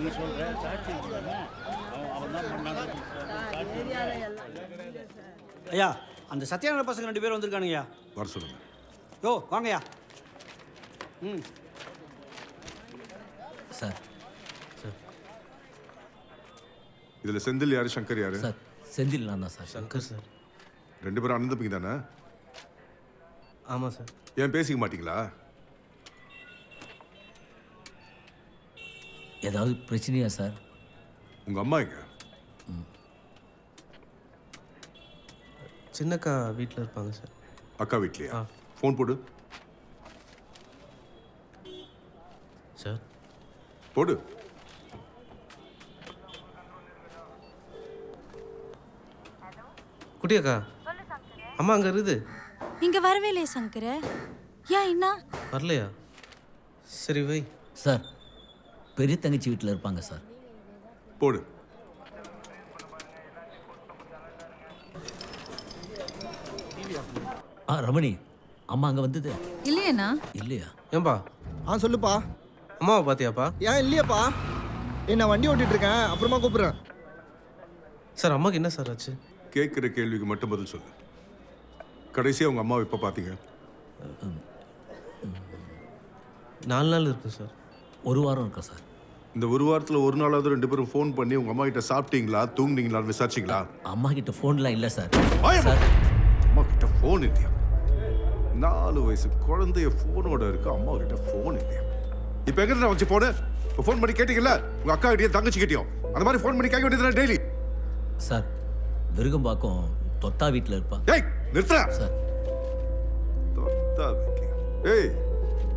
நீ சொல்ற சாட்சி அவன் தான் பண்ணாங்க. ஐயா அந்த சத்யானந்த பசங்க 2 பேர் வந்திருக்கானுங்கய்யா. வர சொல்லுங்க. யோ வாங்கய்யா. சார் இதுல செந்தில் யாரு, சங்கர் யாரு? சார் செந்தில் நான் தான் சார். சங்கர் சார். 2 பேரும் அண்ணன் தம்பிங்க தானே? ஆமாம் சார். ஏன் பேசிக்க மாட்டீங்களா? ஏதாவது பிரச்சனையா சார்? உங்க அம்மா எங்க? சின்னக்கா வீட்டில் இருப்பாங்க சார். அக்கா வீட்லையா? ஃபோன் போடு. சார் போடு. குட்டியக்கா அம்மா அங்கே இருக்குது. இங்க வரவே இல்லையே சங்கர. ஏன் என்ன வரலையா? சரி வை. சார் பெரிய தங்கச்சி வீட்டில் இருப்பாங்க சார். போடு. ரமணி அம்மா அங்கே வந்தது இல்லையேண்ணா. இல்லையா? ஏன்பா? சொல்லுப்பா. அம்மாவை பார்த்தியாப்பா? ஏன் இல்லையாப்பா? நான் வண்டி ஓட்டிட்டு இருக்கேன், அப்புறமா கூப்பிடுறேன். சார் அம்மாவுக்கு என்ன சார் ஆச்சு? கேட்குற கேள்விக்கு மட்டும் பதில் சொல்லு. கடைசியாக உங்க அம்மாவை எப்போ பார்த்தீங்க? 4 நாள் இருக்கு சார். 1 வாரம் இருக்கா சார். இந்த 1 வாரத்தில் ஒரு நாளாவது 2 பேரும் ஃபோன் பண்ணி உங்க அம்மா கிட்ட சாப்பிட்டீங்களா, தூங்குனீங்களான்னு விசாரிச்சிங்களா? அம்மா கிட்ட ஃபோன்லாம் இல்லை சார். சார் அம்மா கிட்ட ஃபோன் இல்லையா? 4 வயசு குழந்தைய ஃபோனோட இருக்கு, அம்மா கிட்ட ஃபோன் இல்லையா? இப்போ எங்க வச்சு போன? இப்போ ஃபோன் பண்ணி கேட்டீங்கல்ல உங்க அக்கா கிட்டயும் தங்கச்சி கிட்டயும், அந்த மாதிரி ஃபோன் பண்ணி கேட்க வேண்டியது டெய்லி. சார் விருகம்பாக்கம் தொத்தா வீட்டில் இருப்பா. ஏய் நிறுத்துறா சார். தொத்தா வீட்லயா? ஏய்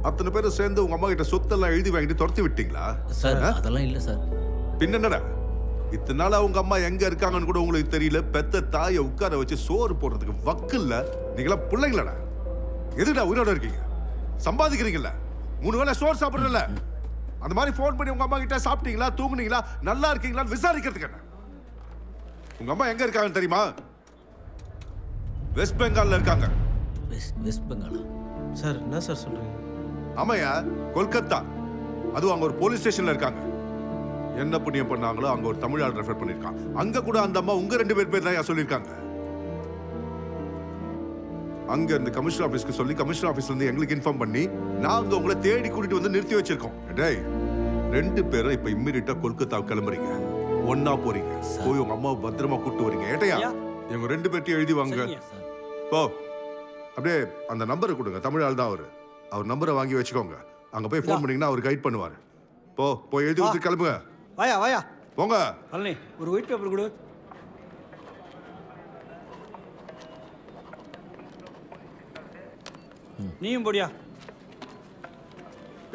அத்தனை பேரும் சேர்ந்து உங்க அம்மா கிட்ட சொத்தெல்லாம் எழுதி வாங்கிட்டு துரத்தி விட்டீங்களா? சார் அதெல்லாம் இல்லை சார். பின்ன என்னடா இத்தனை நாளா உங்க அம்மா எங்க இருக்காங்கன்னு கூட உங்களுக்கு தெரியல. பெத்த தாயை உட்கார வச்சு சோறு போடுறதுக்கு வக்கு இல்ல. நீங்களா பிள்ளைங்களடா. எதுடா உயிரோட இருக்கீங்க? சம்பாதிக்கிறீங்கல்ல, 3 வேளை சோறு சாப்பிடுறல. அந்த மாதிரி ஃபோன் பண்ணி உங்க அம்மா கிட்ட சாப்பிட்டீங்களா, தூங்குனீங்களா, நல்லா இருக்கீங்களான்னு விசாரிக்கிறதுக்கு என்ன? உங்க அம்மா எங்க இருக்காங்கன்னு தெரியுமா? வெஸ்ட் பெங்கால்ல இருக்காங்க. வெஸ்ட் பெங்காலா? சார் என்ன சார் சொல்கிறீங்க? ஆமாயா, கொல்கத்தா. அதுவும் அங்க ஒரு போலீஸ் ஸ்டேஷன்ல இருக்காங்க. என்ன புண்ணியம் பண்ணாங்களோ அங்க ஒரு தமிழ் ஆள் ரெஃபர் பண்ணிருக்கான். அங்க கூட அந்த அம்மா உங்க 2 பேர் தான் சொல்லியிருக்காங்க. அங்க இந்த கமிஷனர் ஆபீஸ்க்கு சொல்லி கமிஷனர் ஆபீஸ்ல இருந்து எங்களுக்கு இன்ஃபார்ம் பண்ணி நாங்க உங்களை தேடி கூட்டிட்டு வந்து நிறுத்தி வச்சிருக்கோம். டேய் 2 பேரும் இப்ப இம்மிடியட்டா கொல்கத்தாவுக்கு கிளம்புறீங்க. ஒன்னா போறீங்க. போய் உங்க அம்மாவை பத்திரமா கூட்டு வரீங்க. ஏட்டையா எங்க 2 பேர்ட்டையும் எழுதி வாங்க. போ. அப்படியே அந்த நம்பரை கொடுங்க. தமிழ் ஆள் தான் அவரு. அவர் நம்பரை வாங்கி வச்சுக்கோங்க. அங்க போய் ஃபோன் பண்ணீங்கன்னா அவர் கைட் பண்ணுவாரு. போய் எழுதி வந்து கிளம்புங்க. வாயா வாயா போங்க. பழனி ஒரு ஒயிட் பேப்பர் கொடு. நீயும் போடியா.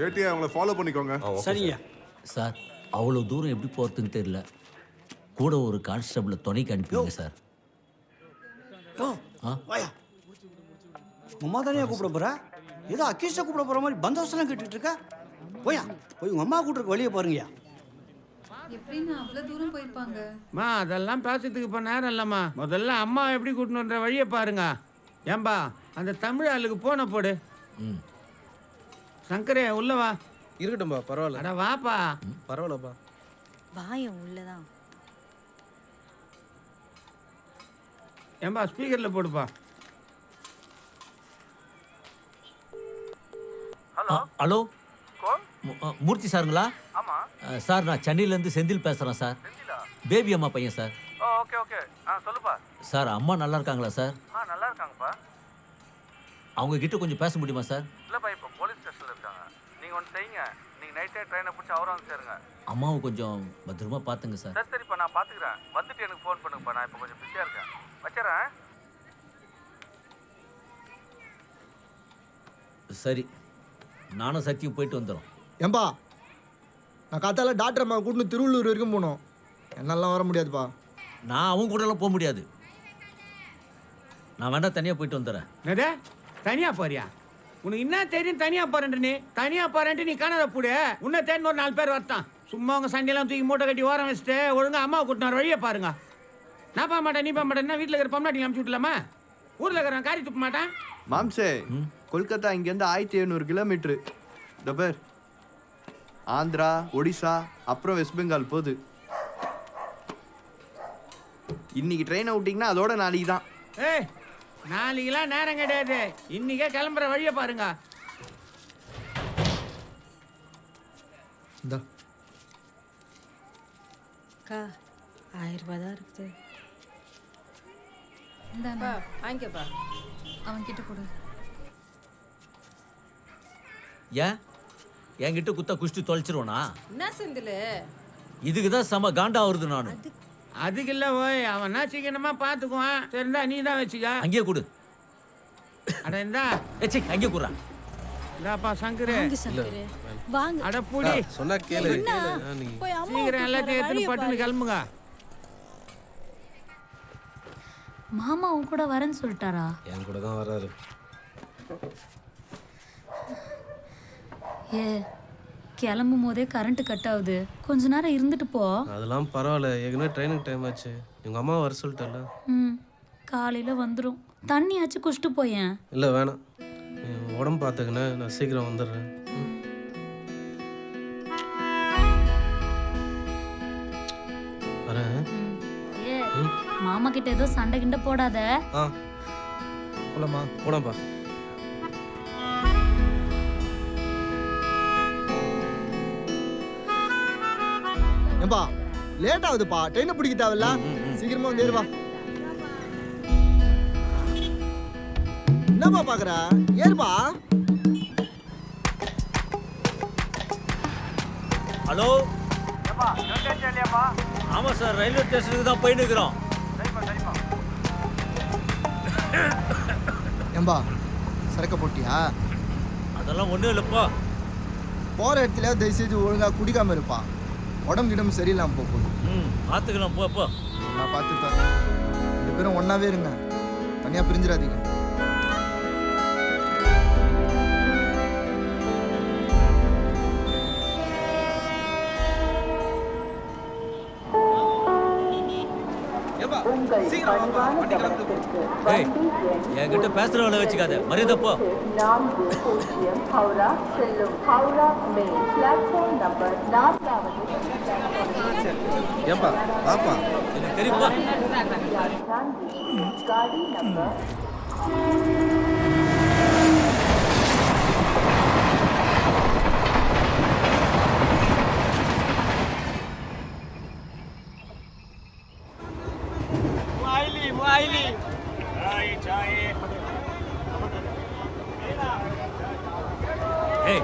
ஏட்டியா அவங்கள ஃபாலோ பண்ணிக்கோங்க. சரிங்க சார். அவ்வளோ தூரம் எப்படி போகிறதுன்னு தெரியல. கூட ஒரு கான்ஸ்டபிளை துணைக்கு அனுப்பிடுங்க சார். வாயா. அம்மா தானே கூப்பிட போற? ஏதோ அக்கீஷா கூப்பிட போற மாதிரி பந்தோசெல்லாம் கேட்டுட்டு இருக்க. போயா போய் உங்க அம்மா கூட்டுறக்கு வழியை பாருங்கயா. எப்படின்னு அவ்வளவு தூரம் போயிருப்பாங்க? அதெல்லாம் பேசுறதுக்கு இப்போ நேரம் இல்லைம்மா. முதல்ல அம்மா எப்படி கூட்டணுன்ற வழியை பாருங்க. ஏன்பா அந்த தமிழ் ஆளுக்கு போன போடு. சங்கரே உள்ள வா. இருக்கட்டும்பா, பரவாயில்ல. அட வாப்பா. பரவாயில்லப்பா. வாயம் உள்ளதான். ஏன்பா ஸ்பீக்கர்ல போடுப்பா. ஹலோ மூர்த்தி சாருங்களா? சார் நான் சென்னையிலேருந்து செந்தில் பேசுகிறேன் சார். பேபி அம்மா பையன் சார். Okay okay. சொல்லுப்பா. சார் அம்மா நல்லா இருக்காங்களா சார்? நல்லா இருக்காங்கப்பா. அவங்க கிட்ட கொஞ்சம் பேச முடியுமா சார்? இல்லைப்பா, இப்போ போலீஸ் ஸ்டேஷனில் இருக்காங்க. நீங்கள் ஒன்று செய்யுங்க, நீங்கள் நைட்டே ட்ரெயினை பிடிச்சி அவரும் வந்து சேருங்க. அம்மாவை கொஞ்சம் பத்திரமா பார்த்துங்க சார். சரிப்பா, நான் பார்த்துக்கிறேன். வந்துட்டு எனக்கு ஃபோன் பண்ணுங்கப்பா. நான் இப்போ கொஞ்சம் பிஸியாக இருக்கேன். வச்சுறேன். சரி, நானும் சத்தியும் போயிட்டு வந்துடும். ஏன்பா நான் காத்தால டாக்டர் அம்மா கூட்டின்னு திருவள்ளூர் வரைக்கும் போனோம். என்னாலாம் வர முடியாதுப்பா. நான் அவங்க கூடலாம் போக முடியாது. நான் வேண்டாம் தனியாக போயிட்டு வந்துடுறேன். என்னடே தனியாக போறியா? உனக்கு என்ன தெரியும் தனியாக போறேன்ட்டு? நீ தனியாக போறேன்ட்டு நீ காணாத போடு. உன்னை தேடின்னு ஒரு 4 பேர் வரத்தான். சும்மா உங்கள் சண்டையெல்லாம் தூக்கி மூட்டை கட்டி ஓரம் வச்சுட்டு ஒழுங்காக அம்மாவை கூட்டினார் வழியை பாருங்க. நான் போக மாட்டேன், நீ போக மாட்டேன்னா வீட்டில் இருக்கிற பொம்னாட்டி அனுப்பிச்சு விட்டலாமா? ஊரில் இருக்கிற காரி துப்ப மாட்டேன். மாம்சே, கொல்கத்தா இங்கேருந்து 1700 கிலோமீட்ரு. இந்த பேர் ஆந்திரா, ஒடிசா, அப்புறம் வெஸ்ட் பெங்கால் போகுது. இன்னைக்கு ட்ரெயின் அவுட்டிங்னா அதோட நாளைக்கு தான். ஏய், நாளைக்கெல்லாம் நேரம் கிடையாது. இன்னைக்கே கிளம்புற வழியை பாருங்க. இந்தா அக்கா 1000 ரூபாய் தான் இருக்குது. இந்தாண்ணா வாங்கிக்கப்பா. அவன் கிட்ட கொடு. ஏன் என்கிட்ட குத்தா குஷ்டி தொலைச்சிருவனா? என்ன செந்தில் இதுக்கு தான் செம காண்டா வருது நான். அதுக்கு இல்லை ஓய், அவனா சீக்கிரமா பார்த்துக்குவான். சரிந்தா நீ தான் வச்சுக்க. அங்கேயே கொடு. அட இந்தா ஏச்சி அங்கேயே குடுறா. இந்தாப்பா சங்கரு. வாங்க சங்கரு வாங்க. அட பூடி. சொன்னா கேளு. நீ போய் அம்மா சீக்கிரம் எல்லாத்தையும் எடுத்துன்னு பட்டுன்னு கிளம்புங்க. மாமா உன் கூட வரேன்னு சொல்லிட்டாரா? என் கூட தான் வராரு. ஏ கிளம்பும் போதே கரண்ட் கட் ஆகுது. கொஞ்ச நேரம் இருந்துட்டு போ. அதெல்லாம் பரவாயில்ல, ஏற்கனவே ட்ரெயினுக்கு டைம் ஆச்சு. எங்கள் அம்மா வர சொல்லிட்டல. காலையில் வந்துடும். தண்ணியாச்சும் குடிச்சிட்டு போயேன். இல்லை வேணாம், என் உடம்பு பார்த்துக்கினே, நான் சீக்கிரம் வந்துடுறேன். வரேன். ஏ மாமா கிட்ட ஏதோ சண்டை கிண்ட போடாத. போலாமா? போனப்பா. ஏன்பா லேட் ஆகுதுப்பா, ட்ரெயினை பிடிக்க தேவையில்ல. சீக்கிரமா வந்து ஏறுவா. என்னப்பா பாக்குற? ஏறுப்பா. ஹலோ, ஆமா சார், ரயில்வே ஸ்டேஷனுக்கு தான் போயிட்டு இருக்கிறோம். ஏன்பா சரக்க போட்டியா? அதெல்லாம் ஒன்றும் இல்லைப்பா. போற இடத்துல தயவு செய்து ஒழுங்கா குடிக்காம இருப்பா. உடம்பு கிடம்பு சரியில்லாம போகுது. பார்த்துக்கலாம் போ. நான் பார்த்து தரேன். 2 பேரும் ஒன்னாவே இருங்க, தனியா பிரிஞ்சிடாதீங்க. ஏய், என்கிட்ட பேசுற வேலை வச்சுக்காத, மரியாதை போ. ஏன்பா பாப்பா, எனக்கு தெரியுமா? ஏய்,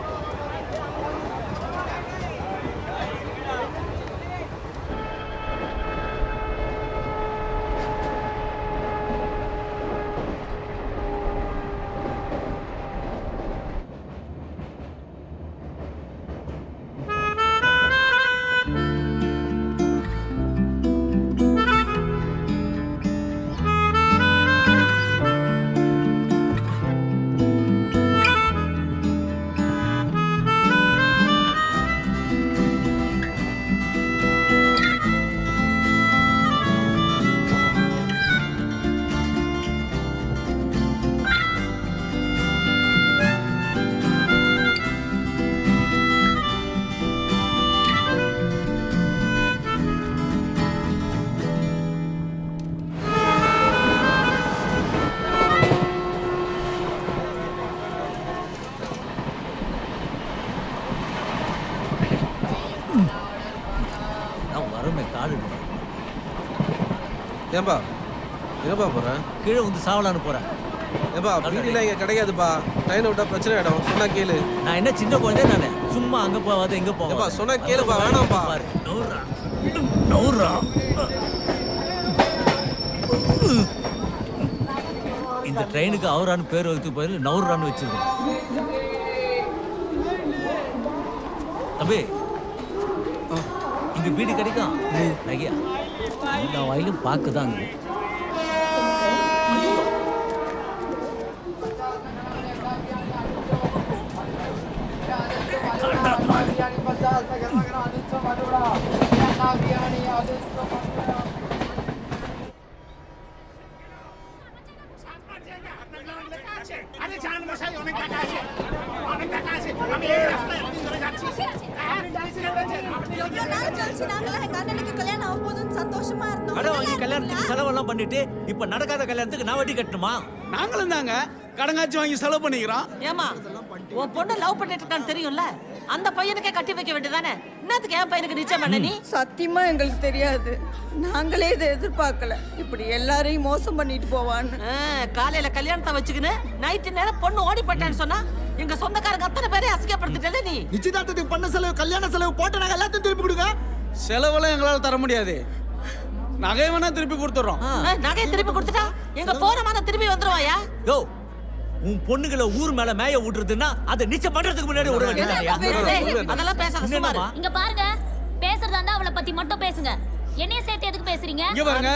நான் வரமே காலு. ஏன்பா எங்கப்பா போகிறேன்? கீழே வந்து சாவலான்னு போறேன். ஏன்பா வீடிலாம் இங்கே கிடைக்காதுப்பா. ட்ரெயின் விட்டா பிரச்சனை ஆகிடும். சொன்னா கேளு. நான் என்ன சின்ன குழந்தை நானே? சும்மா அங்க போவாத எங்க ஏன்பா போவா? சொன்னா கேளுப்பா, வேணாம்ப்பா. பாரு, நவுறா. இந்த ட்ரெயினுக்கு அவரான்னு பேர் வைத்து போயிரு, நவுறான்னு வச்சிருக்கோம். தம்பி, இங்க வீடு கிடைக்கும் நகையா? எல்லா வாயிலும் பார்க்கதான் அங்க. আমি এই রাস্তায় অনেক ধরে যাচ্ছি। கல்யாணத்துக்கு செலவெல்லாம் பண்ணிட்டு இப்ப நடக்காத கல்யாணத்துக்கு நான் வட்டி கட்டணுமா? நாங்களும் தாங்க கடங்காட்சி வாங்கி செலவு பண்ணிக்கிறோம். ஏமா உன் பொண்ணு லவ் பண்ணிட்டு இருக்கான்னு தெரியும்ல, அந்த பையனுக்கே கட்டி வைக்க வேண்டியதானே? என்னத்துக்கு என் பையனுக்கு நிச்சயம் பண்ண நீ? சத்தியமா எங்களுக்கு தெரியாது, நாங்களே இதை எதிர்பார்க்கல. இப்படி எல்லாரையும் மோசம் பண்ணிட்டு போவான்னு. காலையில கல்யாணத்தை வச்சுக்கின்னு நைட்டு நேரம் பொண்ணு ஓடி போட்டான்னு சொன்னா எங்க சொந்தக்காரங்க அத்தனை பேரே அசிங்கப்படுத்திட்டே நீ. நிச்சயதார்த்தத்துக்கு பண்ண செலவு, கல்யாண செலவு போட்ட நாங்க எல்லாத்தையும் திருப்பி கொடுங்க. செலவெல்லாம் எங்களால தர முடியாது. நகை வேணா திருப்பி கொடுத்துறோம். நகையை திருப்பி கொடுத்துட்டா எங்க போறமான திருப்பி வந்துருவாயா? யோ, உன் பொண்ணுகளை ஊர் மேல மேய விட்டுறதுன்னா அதை நிச்சயம் பண்றதுக்கு முன்னாடி விட வேண்டியதாயா? அதெல்லாம் பேசாத சும்மா இரு. இங்க பாருங்க, பேசுறதா இருந்தா அவளை பத்தி மட்டும் பேசுங்க. என்னைய சேர்த்து எதுக்கு பேசுறீங்க? இங்க பாருங்க,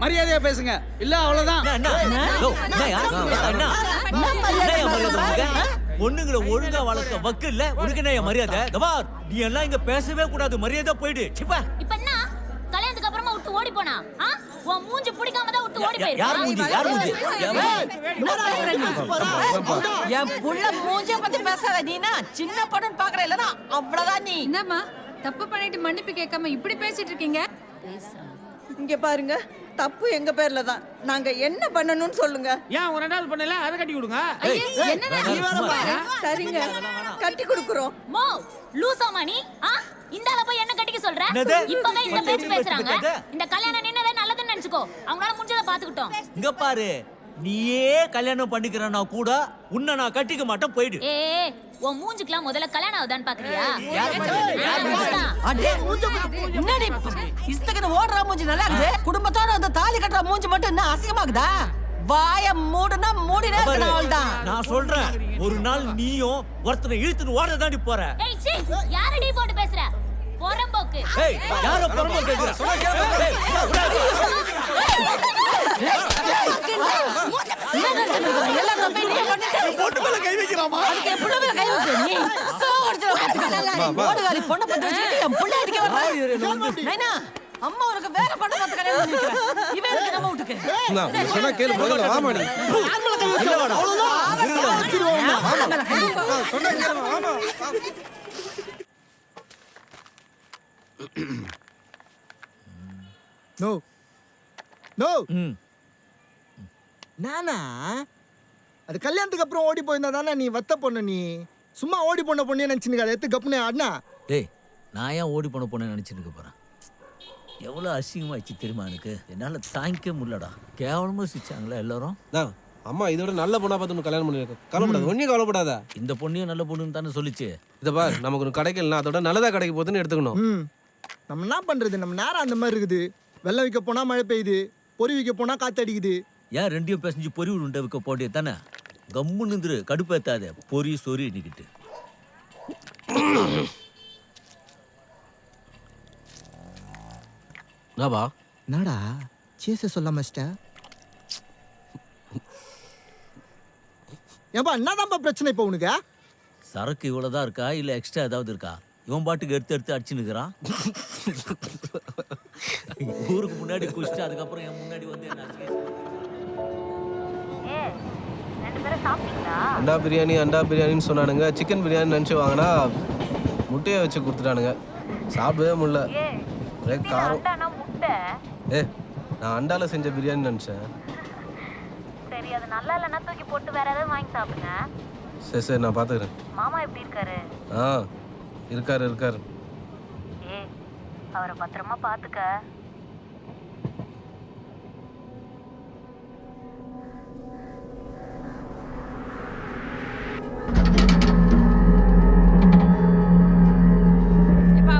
மரியாதையா பேசுங்க. இல்ல அவ்வளவுதான். பொண்ணுங்களை ஒழுங்கா வளர்க்க வக்கு இல்ல, உனக்கு என்ன மரியாதை? நீ எல்லாம் இங்க பேசவே கூடாது, மரியாதை போயிடு. இப்ப என்ன கல்யாணத்துக்கு அப்புறமா விட்டு ஓடி போனா? உன் மூஞ்சி பிடிக்காம தான் விட்டு ஓடி போயிரு. யார் மூஞ்சி? யார் மூஞ்சி? என் புள்ள மூஞ்சிய பத்தி பேசாத. நீனா சின்ன பொண்ணு பாக்குற இல்லனா அவ்வளவுதான் நீ. என்னம்மா தப்பு பண்ணிட்டு மன்னிப்பு கேட்காம இப்படி பேசிட்டு இருக்கீங்க? இங்க பாருங்க, தப்பு எங்க பேர்ல தான். நாங்க என்ன பண்ணணும்னு சொல்லுங்க. ஏன் ஒரு ரெண்டாவது பண்ணல, அதை கட்டி கொடுங்க. சரிங்க, கட்டி கொடுக்குறோம். மோ லூசாமா நீ? இந்தால போய் என்ன கட்டிக்க சொல்ற? இப்பவே இந்த பேச்சு பேசுறாங்க. இந்த கல்யாணம் நின்னதே நல்லதுன்னு நினைச்சுக்கோ. அவங்களால முடிஞ்சத பாத்துக்கிட்டோம். இங்க பாரு, நீயே கல்யாணம் பண்ணிக்கிறனா கூட உன்னை நான் கட்டிக்க மாட்டேன், போயிடு. உன் மூஞ்சிக்கலாம் முதல்ல கல்யாணம் ஆகுதான்னு பாக்குறியா? என்னடி இஸ்தகன ஓடுற மூஞ்சி நல்லா இருக்குது, குடும்பத்தோட அந்த தாலி கட்டுற மூஞ்சி மட்டும் என்ன அசிங்கமாகுதா? வாய மூடுனா மூடினே இருக்கணும். நான் சொல்றேன், ஒரு நாள் நீயும் ஒருத்தனை இழுத்துட்டு ஓட தாண்டி போற. ஏய் சீ, யாரடி போட்டு பேசுற? பொறம்போக்கு. ஏய், யாரோ பொறம்போக்கு கேக்குற? ஏய், எல்லா தப்பையும் நீ பண்ணிட்ட. பொண்ணு மேல கை வைக்கலாமா? அதுக்கு என் புள்ள மேல கை வச்சு நீ சோடிச்சல பாத்துக்க. ஓடுகாரி பொண்ணு பத்தி வச்சுட்டு என் புள்ள அடிக்க வர்ற. நைனா, அம்மா உனக்கு வேற பொண்ணு பார்த்து கல்யாணம் பண்ணி வைக்கிறேன். இவன் எதுக்கு நம்ம வீட்டுக்கு? நான் சொன்னா கேளு, முதல்ல வாமா நீ. நோ நோ நானா அது கல்யாணத்துக்கு அப்புறம் ஓடி போயிருந்தா தானே நீ வத்த பொண்ணு. நீ சும்மா ஓடி போன பொண்ணே நினைச்சுன்னு அதை எடுத்து கப்புனே ஆடினா. டேய், நான் ஏன் ஓடி போன பொண்ணு நினைச்சிட்டு போறேன்? எவ்வளோ அசிங்கமாயிடுச்சு தெரியுமா எனக்கு? என்னால் தாங்கிக்க முடியலடா. கேவலமாக சிரிச்சாங்களா எல்லாரும். அம்மா இதோட நல்ல பொண்ணா பார்த்து உனக்கு கல்யாணம் பண்ணிருக்கோம். கவலைப்படாத, ஒன்றும் கவலைப்படாத. இந்த பொண்ணையும் நல்ல பொண்ணுன்னு தானே சொல்லிச்சு. இதை பார், நமக்கு ஒன்று கிடைக்கலனா அதோட நல்லதா கிடைக்க போகுதுன்னு எடுத்துக்கணும். நம்ம என்ன பண்றது, நம்ம நேரம் அந்த மாதிரி இருக்குது. வெள்ளம் வைக்க போனா மழை பெய்யுது, பொறி வைக்க போனா காத்து அடிக்குது. ஏன் ரெண்டையும் பேசஞ்சு பொறி உருண்டை வைக்க போட்டே தானே? கம்மு நின்று கடுப்பேத்தாத, பொறி சொறி நிக்கிட்டு. நாபா நாடா சேச சொல்லாம ஏன்பா என்னதான்ப்பா பிரச்சனை இப்போ உனக்கு? சரக்கு இவ்வளோதான் இருக்கா இல்லை எக்ஸ்ட்ரா ஏதாவது இருக்கா? இவன் பாட்டுக்கு எடுத்து எடுத்து அடிச்சுன்னுக்குறான். ஊருக்கு முன்னாடி குடிச்சிட்டு அதுக்கப்புறம் என் முன்னாடி வந்து என்ன அண்டா பிரியாணி அண்டா பிரியாணின்னு சொன்னானுங்க. சிக்கன் பிரியாணி நினச்சி வாங்கினா முட்டையை வச்சு கொடுத்துட்டானுங்க. சாப்பிடவே முடியல, ஒரே காரம். நான் அண்டால செஞ்ச பிரியாணி நினச்சேன். சரி, அது நல்லா இல்லைன்னா தூக்கி போட்டு வேற ஏதாவது வாங்கி சாப்பிடுங்க. சரி சரி, நான் பார்த்துக்கிறேன். மாமா எப்படி இருக்காரு? இருக்காரு. அவரை பத்திரமா பாத்துக்க.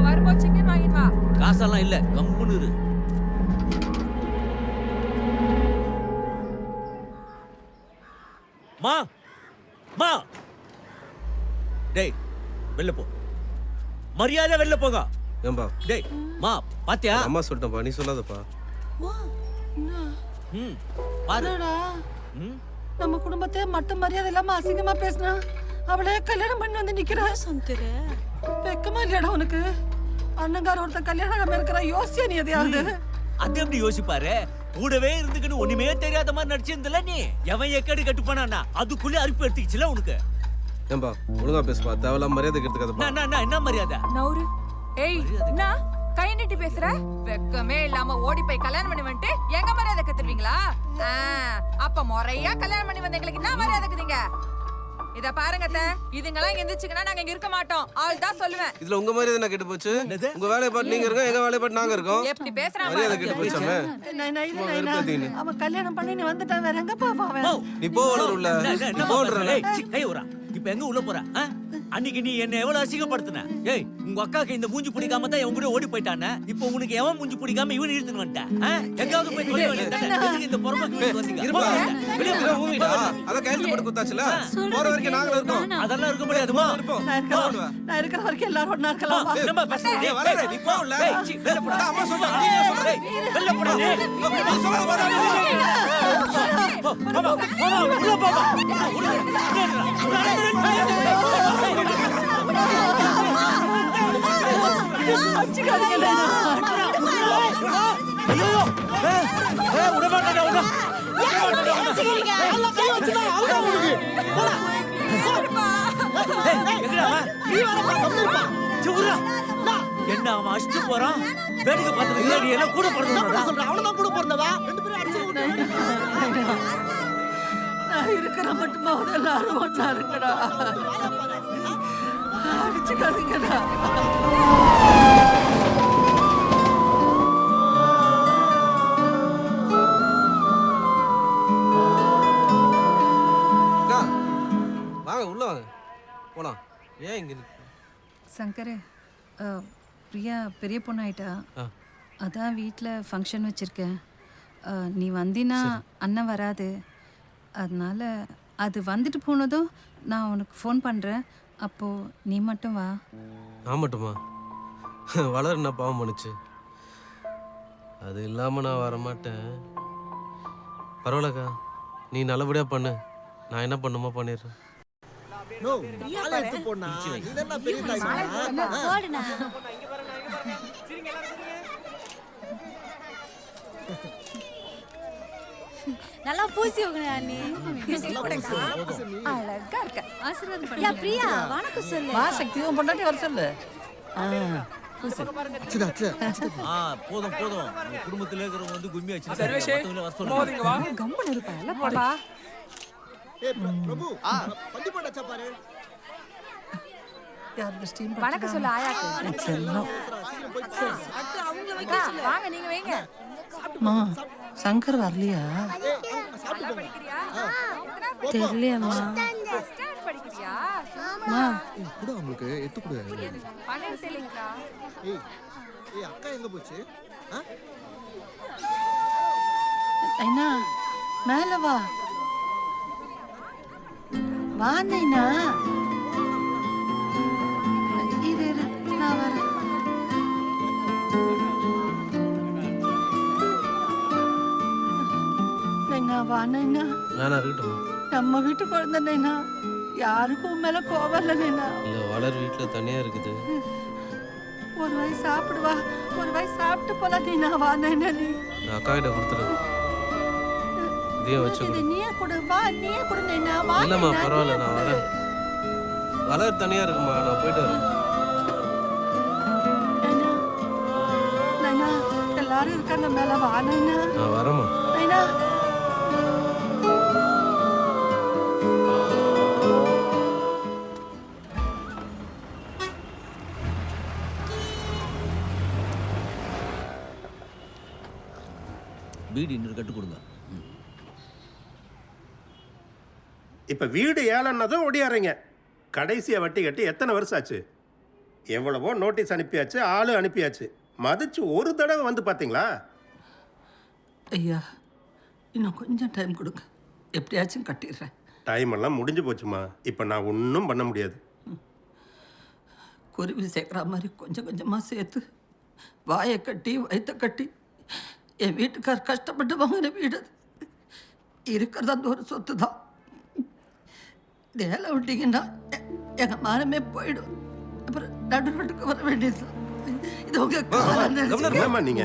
வரும்போது சிக்கன் வாங்கிட்டு வா. காசெல்லாம் இல்லை, கம்முன்னு இரு. மா மா டேய், வெளில போ, மரியாதை வெளில போங்க. ஏன்பா? டேய் மா, பாத்தியா? அம்மா சொல்லிட்டேன்ப்பா, நீ சொல்லாதப்பா. பாருடா, நம்ம குடும்பத்தை மட்ட மரியாதை இல்லாம அசிங்கமா பேசினா அவளே கல்யாணம் பண்ணி வந்து நிக்கிறா. சங்கர வெக்கமா இல்லடா உனக்கு? அண்ணங்கார ஒருத்தன் கல்யாணம் ஆகாம இருக்கிற யோசியா நீ எதையாவது? அது எப்படி யோசிப்பாரு? கூடவே இருந்துக்கிட்டு ஒண்ணுமே தெரியாத மாதிரி நடிச்சிருந்தல நீ. எவன் எக்கடி கட்டுப்பானா அதுக்குள்ளே அரிப்பு எடுத்துக்கிச்சுல உனக்கு. ஏன்பா ஒழுங்கா பேசுப்பா, தேவையில்லாம மரியாதை எடுத்துக்காதப்பா. என்ன மரியாதை? நௌரு ஏய் என்ன கை நீட்டி பேசுற? வெக்கமே இல்லாம ஓடி போய் கல்யாணம் பண்ணி வந்துட்டு எங்க மரியாதை கத்துருவீங்களா? அப்ப முறையா கல்யாணம் பண்ணி வந்த எங்களுக்கு என்ன மரியாதை இருக்குதுங்க? இத பாருங்க அத்தை, இதுங்கெல்லாம் எந்திரிச்சுங்கன்னா நாங்க இங்க இருக்க மாட்டோம். ஆள் தான் சொல்லுவேன். இதுல உங்க மாதிரி என்ன கெட்டு போச்சு? உங்க வேலையை பார்த்து நீங்க இருக்கோம், எங்க வேலையை பார்த்து நாங்க இருக்கோம். எப்படி பேசுறாங்க? மரியாதை கெட்டு போச்சாமே. அவன் கல்யாணம் பண்ணி நீ வந்துட்டான், வேற எங்க போவான்? நீ போ உள்ள நீ போடுறல. கை உரா இப்ப எங்க உள்ள போற? அன்னைக்கு நீ என்ன எவ்வளவு அசிங்கப்படுத்தின? ஏய் உங்க அக்காக்கு இந்த மூஞ்சி பிடிக்காம தான் இவன் கூட ஓடி போயிட்டானே. இப்போ உனக்கு எவன் மூஞ்சி பிடிக்காம இவன் இழுத்துன்னு வந்துட்டான். எங்காவது போய் தொலை வேண்டியது இந்த பொறுமைக்கு வந்தீங்க. வெளிய போற ஊமிடா. அத கையில போட்டு குத்தாச்சுல. போற வரைக்கும் நாங்க இருக்கோம். அதெல்லாம் இருக்க முடியாதுமா. நான் இருக்கிற வரைக்கும் எல்லாரும் ஒண்ணா இருக்கலாம். நம்ம பேச நீ வர நீ போ உள்ள. வெளிய போடா. அம்மா சொல்றா. வெளிய போடா நீ. நீ சொல்ல வர. மாமா உள்ள போமா. என்ன அவன் அடிச்சு போறான்? வேடிக்கை பார்த்துட்டு எல்லாம் கூட அவ்வளவுதான் கூட பிறந்தவா. நான் இருக்கிற மட்டுமா எல்லாரும் ஒன்றா இருக்கடா. அடிச்சுக்காதீங்கடா. வாங்க உள்ள வாங்க போலாம். ஏன் இங்க சங்கர், பிரியா பெரிய பொண்ணாயிட்டா. அதான் வீட்டில் ஃபங்க்ஷன் வச்சுருக்கேன். நீ வந்தினா அண்ணன் வராது. அதனால அது வந்துட்டு போனதும் நான் உனக்கு ஃபோன் பண்ணுறேன். அப்போது நீ மட்டும் வா. நான் மட்டுமா? வளர் என்ன பாவம் பண்ணுச்சு? அது இல்லாமல் நான் வரமாட்டேன். பரவாயில்லக்கா, நீ நல்லபடியாக பண்ணு. நான் என்ன பண்ணுமோ பண்ணிடுறேன். நல்லா பூசி வைக்கணும் அண்ணி. அழகா இருக்க. ஆசீர்வாதம் யா பண்ணு. பிரியா வணக்கம் சொல்லு. வா சக்தி, உன் பொண்டாட்டி வர சொல்லு. போதும் போதும். குடும்பத்துல இருக்கிறவங்க வந்து கும்மி வச்சு கம்பன் இருப்பா. எல்லாம் போடா. பிரபு பந்தி போட்டாச்சா பாரு. வணக்கம் சொல்லு ஆயாக்கு. அவங்க வைக்க சொல்லு. வாங்க நீங்க வைங்க. சங்கர் வரலையா? தெரியலையம்மா. படிக்கிறியா? கூட உங்களுக்கு எத்து கூட. பணம் செல்லிங்கடா. ஏய் அக்கா எங்க போச்சு? ஐனா மேல வா. வா நைனா. இரு நான் வரேன். நைனா வா நைனா. நான் இருக்கட்டும். நம்ம வீட்டு குழந்தை நைனா. யாருக்கும் மேல கோவம் இல்லை நைனா. இல்லை, வளர் வீட்டில் தனியாக இருக்குது. ஒரு வாய் சாப்பிடுவா. ஒரு வாய் சாப்பிட்டு போலாம் நைனா. வா நைனா நீ. நான் அக்கா கிட்ட கொடுத்துருவேன். இதையும் வச்சு கொடு. நீயே கொடு. வா நீயே கொடு நைனா. வா. இல்லைம்மா பரவாயில்ல, நான் வரேன். வளர் தனியாக இருக்குமா, நான் போயிட்டு வரேன். நைனா எல்லாரும் இருக்காங்க மேல. வா நைனா. நான் வரேம்மா. நைனா வீடு இன்னொரு கட்டு கொடுங்க. இப்போ வீடு ஏழன்னதும் ஒடியாறீங்க. கடைசியாக வட்டி கட்டி எத்தனை வருஷம் ஆச்சு? எவ்வளவோ நோட்டீஸ் அனுப்பியாச்சு, ஆளு அனுப்பியாச்சு. மதிச்சு ஒரு தடவை வந்து பார்த்தீங்களா? ஐயா இன்னும் கொஞ்சம் டைம் கொடுங்க, எப்படியாச்சும் கட்டிடுறேன். டைம் எல்லாம் முடிஞ்சு போச்சுமா. இப்போ நான் ஒன்றும் பண்ண முடியாது. குருவி சேர்க்குற மாதிரி கொஞ்சம் கொஞ்சமாக சேர்த்து வாயை கட்டி வயிற்ற கட்டி என் வீட்டுக்கார் கஷ்டப்பட்டு வாங்கின வீடு இருக்கிறது அந்த ஒரு சொத்து தான். வேலை விட்டீங்கன்னா எங்கள் மானமே போயிடும். அப்புறம் நடுநாட்டுக்கு வர வேண்டியது. இது உங்க நீங்க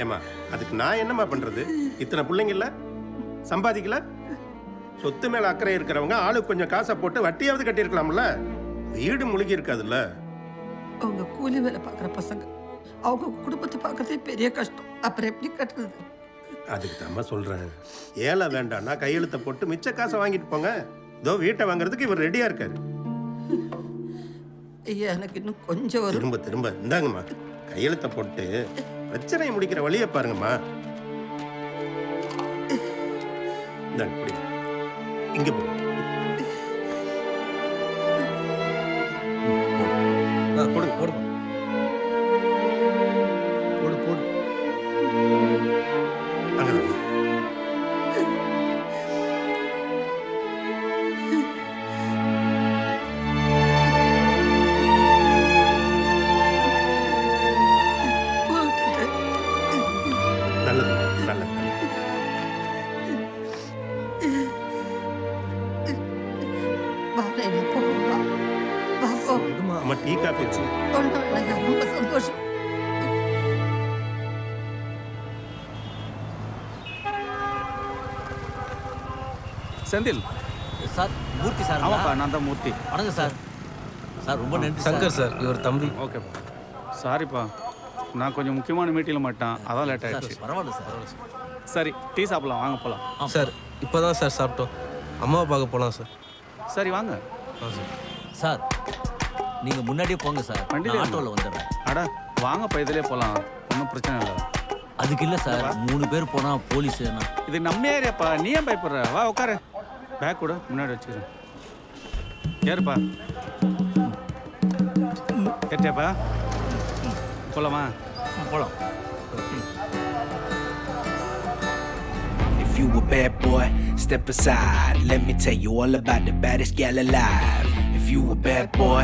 ஏமா அதுக்கு நான் என்னம்மா பண்றது? இத்தனை பிள்ளைங்கல்ல, சம்பாதிக்கல. சொத்து மேல அக்கறை இருக்கிறவங்க ஆளுக்கு கொஞ்சம் காசை போட்டு வட்டியாவது கட்டியிருக்கலாம்ல. வீடு முழுகி இருக்காதுல்ல. அவங்க கூலி வேலை பார்க்குற பசங்க அவங்க குடும்பத்தை பார்க்கறதே பெரிய கஷ்டம். அப்புறம் எப்படி கட்டுறது? அதுக்கு தாம்மா சொல்றேன், ஏழை வேண்டாம்னா கையெழுத்தை போட்டு மிச்ச காசை வாங்கிட்டு போங்க. இதோ வீட்டை வாங்குறதுக்கு இவர் ரெடியா இருக்காரு. ஐயா எனக்கு இன்னும் கொஞ்சம் வரும். திரும்ப திரும்ப இந்தாங்கம்மா, கையெழுத்தை போட்டு பிரச்சனையை முடிக்கிற வழியை பாருங்கம்மா. இந்தாங்க, பிடிங்க. இங்க போ. போடுங்க போடுங்க. போடு போடு. அங்கதான். நல்லது நல்லது. அம்மா டீ காப்பி வச்சு. ரொம்ப சந்தோஷம். செந்தில் சார், மூர்த்தி சார். ஆமாப்பா, நான் தான் மூர்த்தி. வணக்கம் சார். சார் ரொம்ப நன்றி. சங்கர் சார், இவர் தம்பி. ஓகேப்பா, சாரிப்பா, நான் கொஞ்சம் முக்கியமான மீட்டிங்கில் மாட்டேன், அதான் லேட் ஆகிடுச்சு. பரவாயில்ல சார். சரி, டீ சாப்பிடலாம், வாங்க போகலாம். சார் இப்போ தான் சார் சாப்பிட்டோம், அம்மாவை பார்க்க போகலாம் சார். சரி வாங்க. சார் நீங்கள் முன்னாடியே போங்க சார், வண்டியில் ஆட்டோவில் வந்துடுறேன். அடா வாங்கப்பா, இதிலே போகலாம், ஒன்றும் பிரச்சனை இல்லை. அதுக்கு இல்லை சார், 3 பேர் போனால் போலீஸ். இது நம்ம ஏரியாப்பா, நீ ஏன் பயப்படுற? வா உட்காரு, பேக் கூட முன்னாடி வச்சுக்கிறேன். ஏறுப்பா, ஏற்றியாப்பா, போலாமா? போலாம். If you a bad boy, step aside. Let me tell you all about the baddest gal alive. If you a bad boy,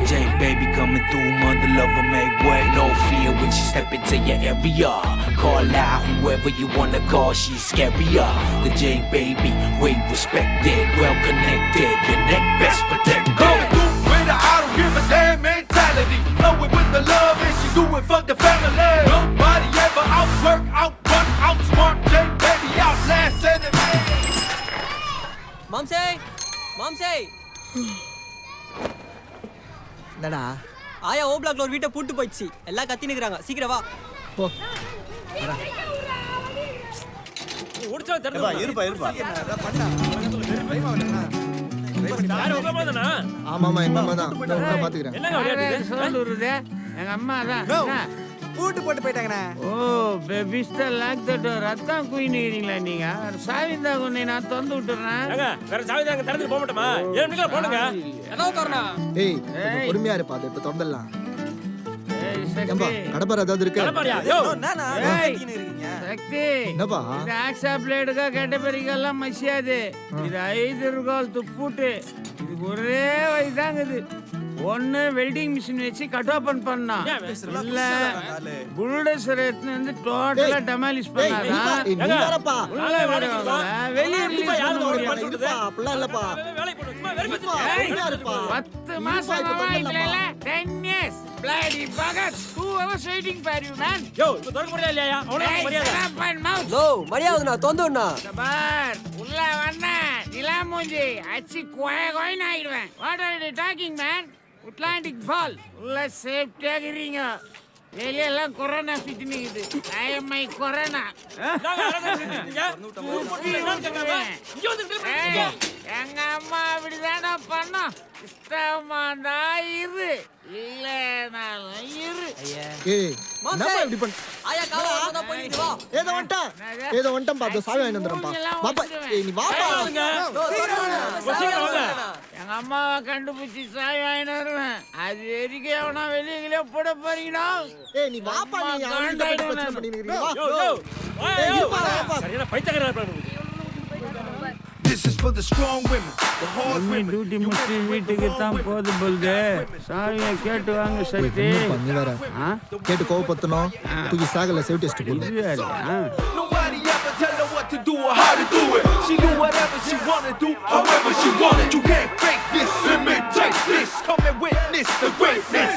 Jane baby coming through, mother lover make way. No fear when she step into your area. Call out whoever you wanna call, she's scarier. The J baby, way respected, well connected. Your neck best protected. Coming through with a I don't give a damn mentality. Flowing with the love and she do it for the family. Nobody ever outwork, outrun, outsmart J baby, outlast enemy. மாம்சே, மாம்சே. என்னடா? ஆயா ஓ பிளாக்ல ஒரு வீட்டை பூட்டு போயிடுச்சு, எல்லாம் கத்தினுக்குறாங்க, சீக்கிரம் வா. போ. ஓடிச்சா தெரியல. இருப்பா இருப்பா. ஆமாமா, எங்க அம்மா தான். நான் பாத்துக்கிறேன். எங்க அம்மா தான். பூட்டு போட்டு போயிட்டாங்கண்ணே. ஓ பெபிஸ்ட லாக் த டோர். அதான் குயினுறீங்களா நீங்க? சாவி தான் கொண்டு நான் திறந்து விட்டுறேன். வேற சாவி தான் திறந்து போக மாட்டோமா? ஏன் நிக்கல போடுங்க. என்ன காரணம்? ஏய் பொறுமையா இருப்பா, அது இப்ப திறந்துடலாம். ஏம்பா கடப்பார ஏதாவது இருக்கு? கடப்பாரியா? யோ நானா கத்தினு இருக்கீங்க? சக்தி என்னப்பா? இது ஆக்ஸா பிளேடுக்கா கேட்டபரிக்கெல்லாம் மசியாது. இது 5 ரூபாய் துப்புட்டு. இது ஒரே வயதாங்குது. ஒன்னு வெல்டிங் மிஷின் வச்சு கட் ஓபன் பண்ணா இல்ல புல்டோசர் எடுத்து வந்து டோட்டலா டெமாலிஷ் பண்ணாதா? நீ வரப்பா. உள்ள விடுவாங்க, வெளிய ரிலீஸ் பண்ணுவாங்க. அப்படிலாம் இல்லப்பா. 10 மாசம் இல்ல 10 years bloody buggers. 2 hours waiting for you man. யோ இது தொடக்க முடியல இல்லையா? அவனுக்கு மரியாதை. நோ மரியாதை நான் தொந்தோண்ணா. பார் உள்ள வந்தா நிலாமூஞ்சி அச்சி கோயன்னு ஆயிடுவேன். What are you talking man? Atlantic பால் உள்ள சேஃப்டியா இருக்கிறீங்க. வெளியெல்லாம் கொரோனா ஃபிட் நிக்குது. ஐஎம்ஐ கொரோனா. எங்க அம்மா அப்படிதானா பண்ணோம். இஷ்டமா தான் இரு, இல்லனாலும் இரு. ஏய் என்னப்பா இப்படி பண்ண? ஆயா கால ஆதா போயிடு வா. ஏதோ வந்துட்டேன் பா. சாவி வாங்கிட்டு வந்துறேன்ப்பா. வாப்பா. ஏய் நீ வாப்பா. எங்க அம்மாவை கண்டுபிடிச்சி சாவி வாங்கிட்டு வருவேன். அது வரைக்கும் அவனா வெளியே போட போறீங்களா? ஏய் நீ வாப்பா. நீ அவன்கிட்ட போய் பிரச்சனை பண்ணிட்டு இருக்கீங்க. யோ யோ சரியான பைத்தியக்காரா. This is for the strong women, the hard women. Duty முடிச்சு வீட்டுக்கு தான் போது போல்து. சாவியை கேட்டு வாங்க சக்தி. நீ வேற கேட்டு கோவப்பத்தணும். தூக்கி சாகல சேவ் டெஸ்ட் போடு. Nobody ever tell her what to do or how to do it. She do whatever she wanna do, however she want it. You can't fake this, imitate this. Come and witness the greatness.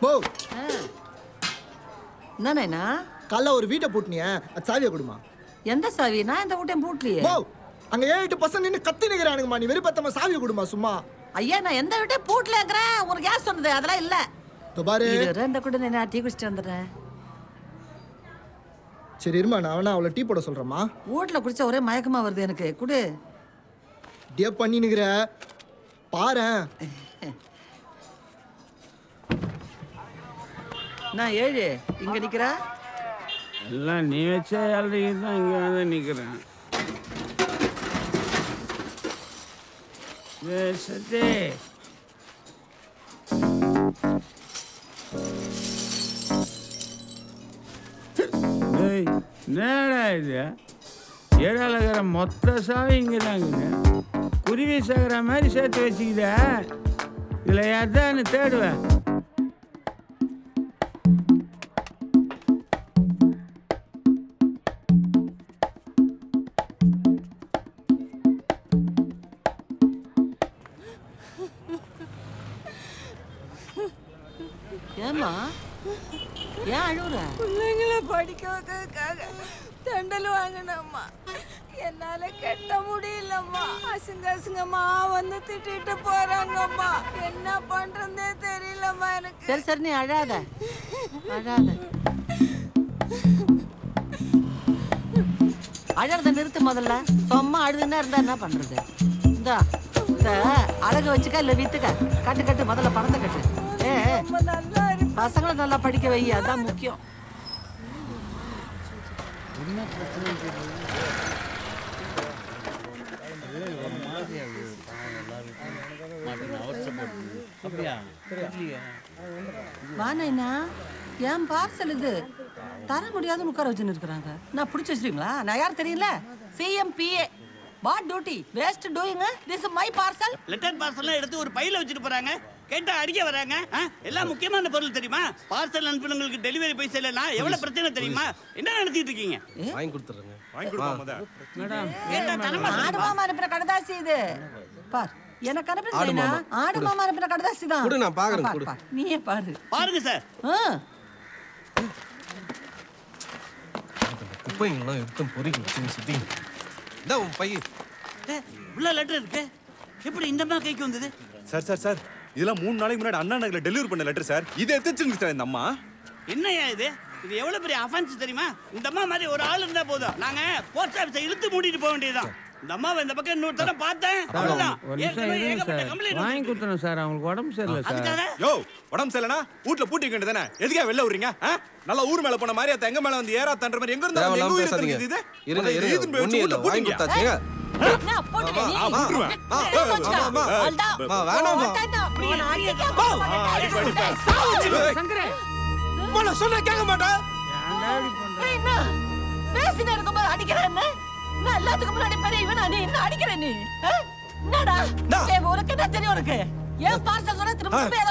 போ என்னண்ணா காலைல ஒரு வீட்டை பூட்டினிய அது சாவியை கொடுமா. எந்த சாவி? நான் இந்த வீட்டையும் பூட்டலையே. போ அங்க 7-8 பசங்க நின்று கத்தி நிற்கிறானுங்கம்மா. நீ வெறும் பத்தமா சாவியை கொடுமா சும்மா. ஐயா நான் எந்த வீட்டையும் பூட்டலங்கிறேன். உனக்கு யார் சொன்னது? அதெல்லாம் இல்ல. பாரு இந்த கூட நான் டீ குடிச்சிட்டு வந்துடுறேன். சரி இருமா, நான் வேணா அவளை டீ போட சொல்றேம்மா. வீட்டில் குடிச்சா ஒரே மயக்கமா வருது எனக்கு. குடு. டே பண்ணி நிற்கிற பாரேன். நான் 7 இங்க நிக்கிறா. எல்லாம் நீ வச்ச ஏழ்றைக்கு தான் இங்கே வந்து நிற்கிறேன். சத்தே என்னடா இது? ஏழால இருக்கிற மொத்த சாவி இங்கே தாங்க. குருவி சேர்க்குற மாதிரி சேர்த்து வச்சுக்கித. இதில் எதான்னு தேடுவேன். ஏம்மா ஏன் அழுவுற? பிள்ளைங்களை படிக்க வைக்கிறதுக்காக தண்டல் வாங்கினம்மா. என்னால கட்ட முடியலம்மா. அசிங்கமா வந்து திட்டிட்டு போறாங்கம்மா. என்ன பண்றதே தெரியலம்மா எனக்கு. சரி சரி நீ அழாத அழாத. அழறத நிறுத்து முதல்ல. சும்மா அழுதுன்னா இருந்தா என்ன பண்றது? இந்த அழகு வச்சுக்க இல்ல வித்துக்க. கட்டு கட்டு முதல்ல பணத்தை கட்டு. பசங்களை நல்லா படிக்க வை, அதான் முக்கியம். வானேண்ணா ஏன் பார்சல் இது தர முடியாதுன்னு உட்கார வச்சுன்னு இருக்கிறாங்க. நான் பிடிச்சி வச்சிருக்கீங்களா? நான் யார் தெரியல? CMPA. What duty waste doing this my parcel. Letter பார்சல்லாம் எடுத்து ஒரு பையில வச்சுட்டு போறாங்க. கேட்டா அடிக்க வராங்க. எல்லாம் முக்கியமான பொருள் தெரியுமா? பார்சல் அனுப்புனவங்களுக்கு டெலிவரி பைசா இல்லைன்னா எவ்வளவு பிரச்சனை தெரியுமா? என்ன நடத்திட்டு இருக்கீங்க? வாங்கி கொடுத்துறேங்க. வாங்கி கொடுப்பாங்க மேடம். கேட்டா தரமா ஆடு மாமா அனுப்புற கடதாசி இது. பார் எனக்கு அனுப்புறீங்க. ஆடு மாமா அனுப்புற கடதாசி தான். குடு நான் பாக்குறேன். குடு நீயே பாரு. பாருங்க சார். குப்பைங்கெல்லாம் எடுத்து பொறுக்கி வச்சு சுத்தி. இந்த உன் பையன் உள்ள லெட்டர் இருக்கு. எப்படி இந்த அம்மா கைக்கு வந்தது? சார் இதெல்லாம் 3 நாளைக்கு முன்னாடி அண்ணா நகர்ல டெலிவரி பண்ண லெட்டர் சார். இதை எடுத்துச்சுங்க சார் இந்த அம்மா. என்னையா இது? இது எவ்வளவு பெரிய அஃபென்ஸ் தெரியுமா? இந்த அம்மா மாதிரி ஒரு ஆள் இருந்தா போதும். நாங்க போஸ்ட் ஆபீஸை இழுத்து மூடிட்டு போக வேண்டியதுதான். இந்த அம்மாவை இந்த பக்கம் இன்னொரு தடவை பார்த்தேன். வாங்கி கொடுத்தணும் சார். அவங்களுக்கு உடம்பு சரியில்லை சார். யோ உடம்பு சரியில்லைனா வீட்டுல பூட்டி வேண்டியதானே? எதுக்கா வெளில விடுறீங்க? நல்லா ஊர் மேல போன மாதிரி எங்க மேல வந்து ஏறா தன்ற மாதிரி எங்க இருந்தா எங்க ஊர் இருக்குது இது? இருங்க ஒண்ணே இல்ல வாங்கி கொடுத்தாச்சுங்க. நான் போடுறேன். சங்கரே போல சொன்னா கேட்க மாட்டேன். என்ன பேசினே இருக்கும்போது அடிக்கிறேன்? நான் எல்லாத்துக்கும் முன்னாடி பெரியவனா நீ என்ன அடிக்கிற நீ? என்னடா உனக்கு என்ன தெரியும்? உனக்கு ஏன் பார்சல் சொன்னா திரும்ப பேச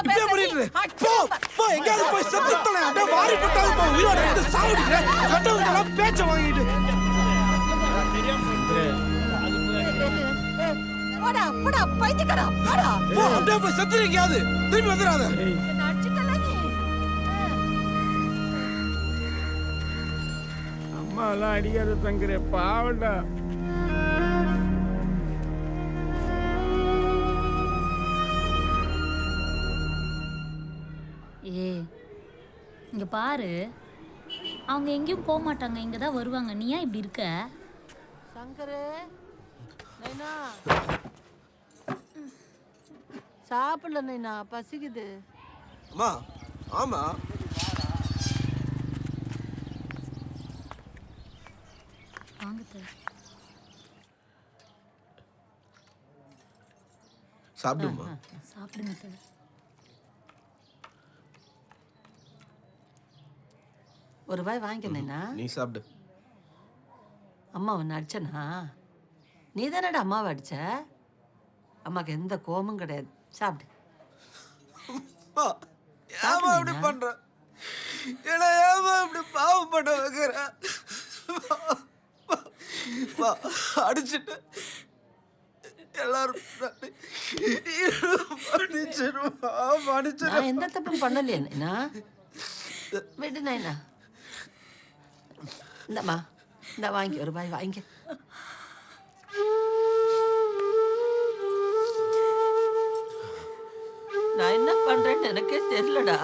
போ எங்கயாவது போய் செத்து தொலை. அப்படியே வாரி போட்டாலும் போ. உயிரோட இருந்து சாவுறீங்க. கட்டவங்க பேச்ச வாங்கிட்டு போடா போடா பைத்தியக்காரா போடா. போ அப்படியே போய் செத்துறீங்கயாவது. திரும்பி வந்துடாத. என்ன அடிச்சிட்டல நீ. அம்மாலாம் அடிக்காத தங்கரே பாவண்டா. இங்க பாரு, அவங்க எங்கேயும் போக மாட்டாங்க. இங்க தான் வருவாங்க. நீ ஏன் இப்படி இருக்க? சங்கரே நைனா சாப்பிடல நைனா, பசிக்குது. அம்மா ஆமா வாங்க சாப்பிடுமா? சாப்பிடுங்க. ஒரு வாய் வாங்கிக்கணா. நீ சாப்பிடு. அம்மா ஒன்று அடிச்சனா? நீ தானடா அம்மாவை அடிச்ச. அம்மாக்கு எந்த கோபமும் கிடையாது. சாப்பிடு. ஏமா இப்படி பண்ற? ஏன்னா ஏமா இப்படி பாவம் பண்ண வைக்கிற? அடிச்சுட்டு எல்லாரும் நான் எந்த தப்பும் பண்ணலையே நைனா. விடு நைனா. இந்தம்மா இந்த வாங்கி ஒரு பாய் வாங்கி. நான் என்ன பண்றேன்னு எனக்கே தெரியலடா.